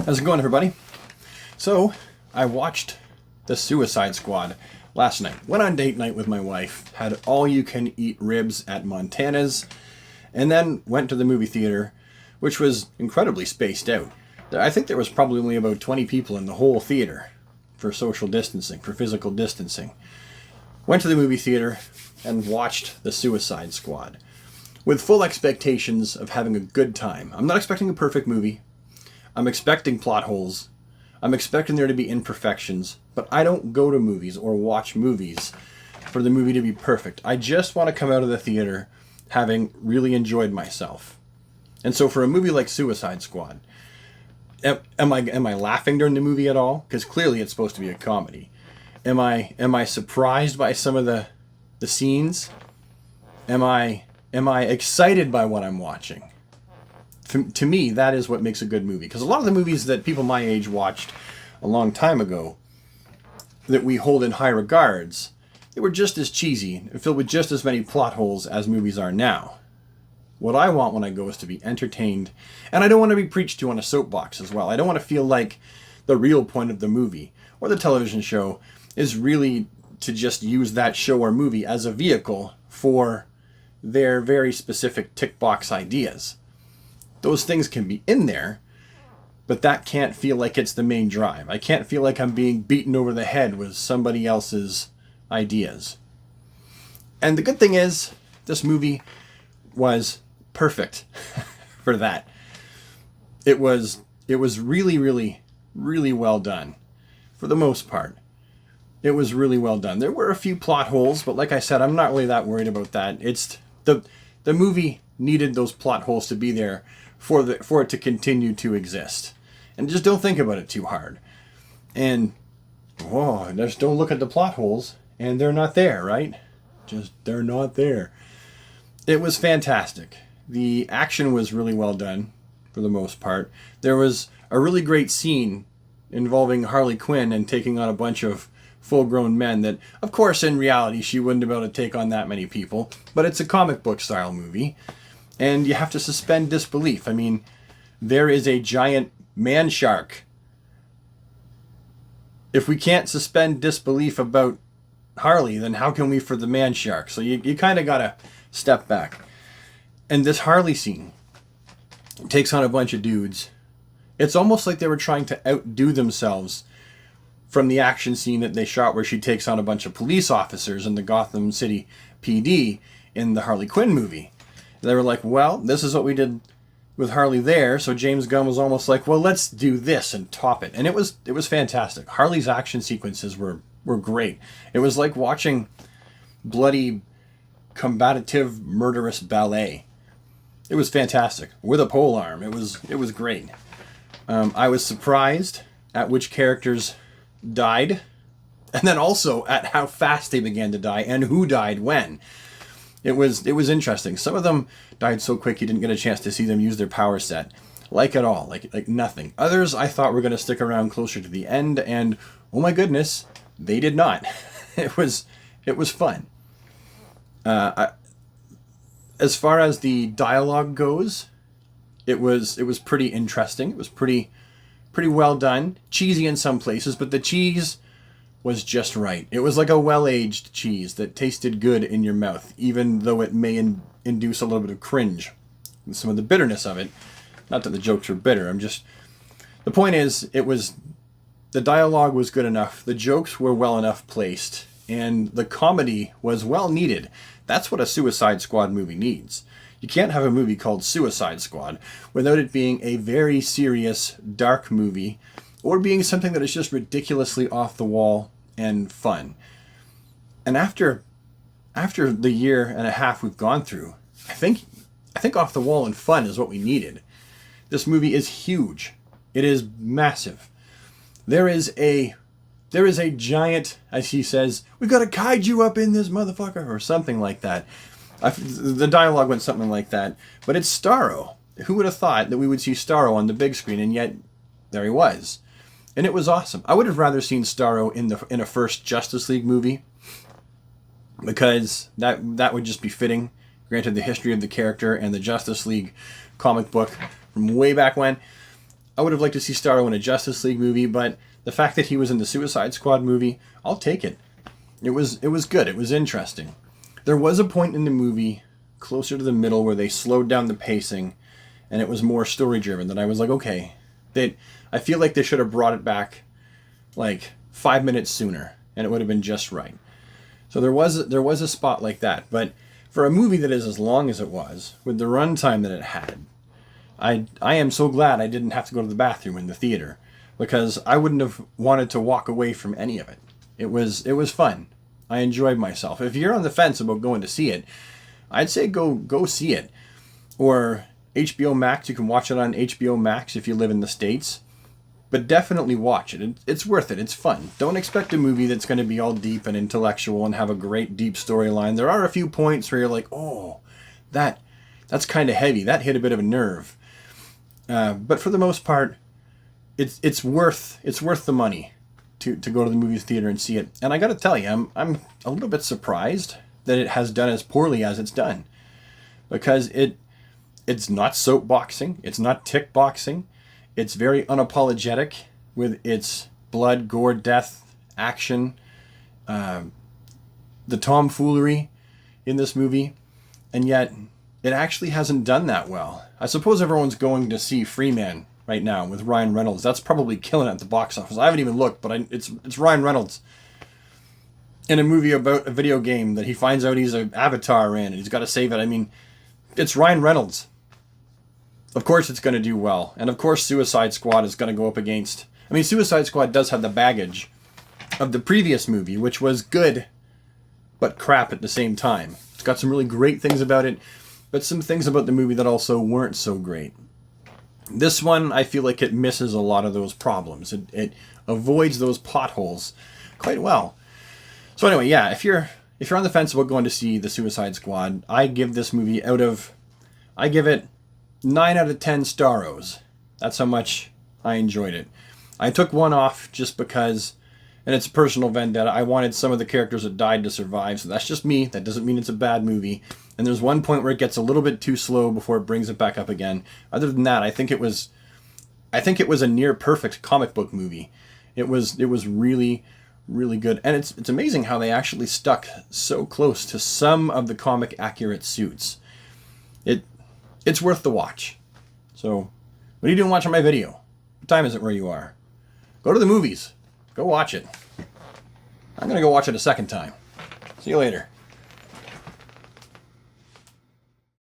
How's it going, everybody? So, I watched The Suicide Squad last night. Went on date night with my wife, had all-you-can-eat ribs at Montana's, and then went to the movie theater, which was incredibly spaced out. I think there was probably only about 20 people in the whole theater for social distancing, for physical distancing. Went to the movie theater and watched The Suicide Squad with full expectations of having a good time. I'm not expecting a perfect movie. I'm expecting plot holes. I'm expecting there to be imperfections, but I don't go to movies or watch movies for the movie to be perfect. I just want to come out of the theater having really enjoyed myself. And so for a movie like Suicide Squad, am I laughing during the movie at all? Because clearly it's supposed to be a comedy. Am I surprised by some of the scenes? Am I excited by what I'm watching? To me, that is what makes a good movie. Because a lot of the movies that people my age watched a long time ago that we hold in high regards, they were just as cheesy and filled with just as many plot holes as movies are now. What I want when I go is to be entertained, and I don't want to be preached to on a soapbox as well. I don't want to feel like the real point of the movie or the television show is really to just use that show or movie as a vehicle for their very specific tick box ideas. Those things can be in there, but that can't feel like it's the main drive. I can't feel like I'm being beaten over the head with somebody else's ideas. And the good thing is, this movie was perfect for that. It was really, really, really well done, for the most part. It was really well done. There were a few plot holes, but like I said, I'm not really that worried about that. It's the movie needed those plot holes to be there for it to continue to exist. And just don't think about it too hard. And just don't look at the plot holes, and they're not there, right? They're not there. It was fantastic. The action was really well done, for the most part. There was a really great scene involving Harley Quinn and taking on a bunch of full-grown men that, of course, in reality, she wouldn't be able to take on that many people. But it's a comic book style movie, and you have to suspend disbelief. I mean, there is a giant man shark. If we can't suspend disbelief about Harley, then how can we for the man shark? So you kind of got to step back. And this Harley scene takes on a bunch of dudes. It's almost like they were trying to outdo themselves from the action scene that they shot where she takes on a bunch of police officers in the Gotham City PD in the Harley Quinn movie. They were like, well, this is what we did with Harley there, so James Gunn was almost like, well, let's do this and top it. And it was fantastic. Harley's action sequences were great. It was like watching bloody, combative, murderous ballet. It was fantastic. With a pole arm. It was great. I was surprised at which characters died, and then also at how fast they began to die and who died when. It was interesting. Some of them died so quick you didn't get a chance to see them use their power set. Like at all. Like nothing. Others I thought were going to stick around closer to the end, and oh my goodness, they did not. It was fun. As far as the dialogue goes, it was pretty interesting. It was pretty well done. Cheesy in some places, but the cheese was just right. It was like a well-aged cheese that tasted good in your mouth, even though it may induce a little bit of cringe and some of the bitterness of it. Not that the jokes were bitter. The point is, the dialogue was good enough, the jokes were well enough placed, and the comedy was well needed. That's what a Suicide Squad movie needs. You can't have a movie called Suicide Squad without it being a very serious, dark movie, or being something that is just ridiculously off the wall and fun. And after the year and a half we've gone through, I think off the wall and fun is what we needed. This movie is huge. It is massive. There is a giant, as he says, "We got a kaiju up in this motherfucker," or something like that. The dialogue went something like that. But it's Starro. Who would have thought that we would see Starro on the big screen, and yet there he was. And it was awesome. I would have rather seen Starro in a first Justice League movie, because that would just be fitting. Granted, the history of the character and the Justice League comic book from way back when. I would have liked to see Starro in a Justice League movie, but the fact that he was in the Suicide Squad movie, I'll take it. It was good. It was interesting. There was a point in the movie closer to the middle where they slowed down the pacing and it was more story driven that I was like, okay, I feel like they should have brought it back like 5 minutes sooner and it would have been just right. So there was a spot like that, but for a movie that is as long as it was, with the runtime that it had, I am so glad I didn't have to go to the bathroom in the theater, because I wouldn't have wanted to walk away from any of it. It was fun. I enjoyed myself. If you're on the fence about going to see it, I'd say go see it. Or HBO Max, you can watch it on HBO Max if you live in the States. But definitely watch it. It's worth it. It's fun. Don't expect a movie that's going to be all deep and intellectual and have a great deep storyline. There are a few points where you're like, oh, that's kind of heavy. That hit a bit of a nerve. But for the most part, it's worth the money to go to the movie theater and see it. And I got to tell you, I'm a little bit surprised that it has done as poorly as it's done, because it's not soapboxing, it's not tick boxing, it's very unapologetic with its blood, gore, death, action, the tomfoolery in this movie, and yet it actually hasn't done that well. I suppose everyone's going to see Freeman right now with Ryan Reynolds. That's probably killing it at the box office. I haven't even looked, but it's Ryan Reynolds in a movie about a video game that he finds out he's an avatar in and he's got to save it. I mean, it's Ryan Reynolds. Of course it's going to do well. And of course Suicide Squad is going to go up against... I mean, Suicide Squad does have the baggage of the previous movie, which was good, but crap at the same time. It's got some really great things about it, but some things about the movie that also weren't so great. This one, I feel like it misses a lot of those problems. It avoids those potholes quite well. So anyway, yeah, if you're on the fence about going to see the Suicide Squad, I give this movie I give it 9 out of 10 Starros. That's how much I enjoyed it. I took one off just because, and it's a personal vendetta, I wanted some of the characters that died to survive, so that's just me. That doesn't mean it's a bad movie. And there's one point where it gets a little bit too slow before it brings it back up again. Other than that, I think it was a near perfect comic book movie. It was really, really good. And it's amazing how they actually stuck so close to some of the comic accurate suits. It's worth the watch. So, what are you doing watching my video? What time is it where you are? Go to the movies. Go watch it. I'm going to go watch it a second time. See you later.